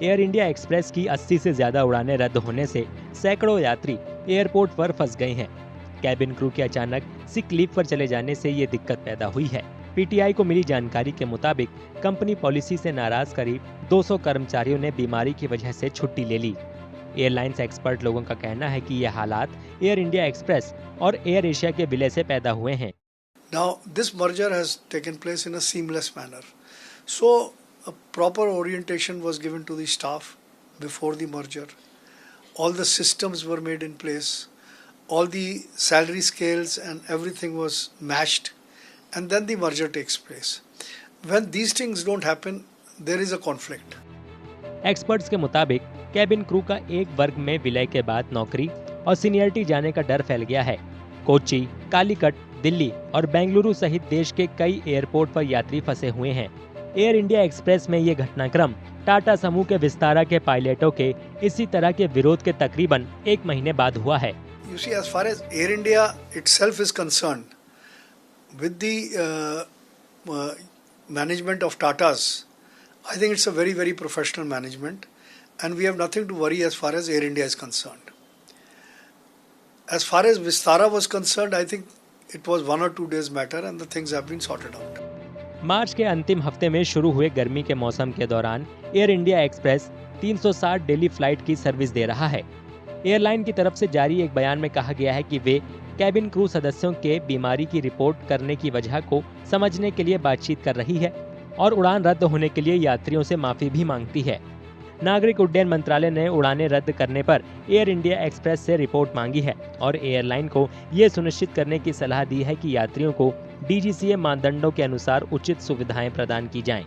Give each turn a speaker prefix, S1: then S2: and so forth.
S1: Air India express की 80 से ज्यादा उड़ानें रद्द होने से सैकड़ों यात्री एयरपोर्ट पर फंस गए हैं। कैबिन क्रू के अचानक सिक लीव पर चले जाने से ये दिक्कत पैदा हुई है। पीटीआई को मिली जानकारी के मुताबिक कंपनी पॉलिसी से नाराज करीब 200 कर्मचारियों ने बीमारी की वजह से छुट्टी ले ली। एयरलाइंस एक्सपर्ट लोगों का कहना है कि ये हालात एयर इंडिया एक्सप्रेस और एयर एशिया के विलय से पैदा हुए हैं।
S2: Now this merger has taken place in a seamless manner. So a proper orientation was given to the staff before the merger. All the systems were made in place. All the salary scales and everything was matched, and then the merger takes place. When these things don't happen, there is a conflict.
S1: Experts के मुताबिक cabin crew का एक वर्ग में विलय के बाद नौकरी और सीनियरिटी जाने का डर फैल गया है। कोच्चि, कालीकट, दिल्ली और बेंगलुरु सहित देश के कई एयरपोर्ट पर यात्री फंसे हुए हैं। एयर इंडिया एक्सप्रेस में ये घटनाक्रम टाटा समूह के विस्तारा के पायलटों के इसी तरह के विरोध के तकरीबन 1 महीने बाद हुआ है।
S2: You see, as far as Air India itself is concerned, with the management of Tatas, I think it's a very, very professional management, and we have nothing to worry as far as Air India is concerned. As far as Vistara was concerned, I think it was 1 or 2 days matter, and the things have been sorted out.
S1: मार्च के अंतिम हफ्ते में शुरू हुए गर्मी के मौसम के दौरान air India express 360 daily flight की सर्विस दे रहा है। एयरलाइन की तरफ से जारी एक बयान में कहा गया है कि वे कैबिन क्रू सदस्यों के बीमारी की रिपोर्ट करने की वजह को समझने के लिए बातचीत कर रही है और उड़ान रद्द होने के लिए यात्रियों से माफी भी मांगती है। नागरिक उड्डयन मंत्रालय ने उड़ानें रद्द करने पर एयर इंडिया एक्सप्रेस से रिपोर्ट मांगी है और एयरलाइन को ये सुनिश्चित करने की सलाह दी है कि यात्रियों को डीजीसीए मानदंडों के अनुसार उचित सुविधाएं प्रदान की जाएं।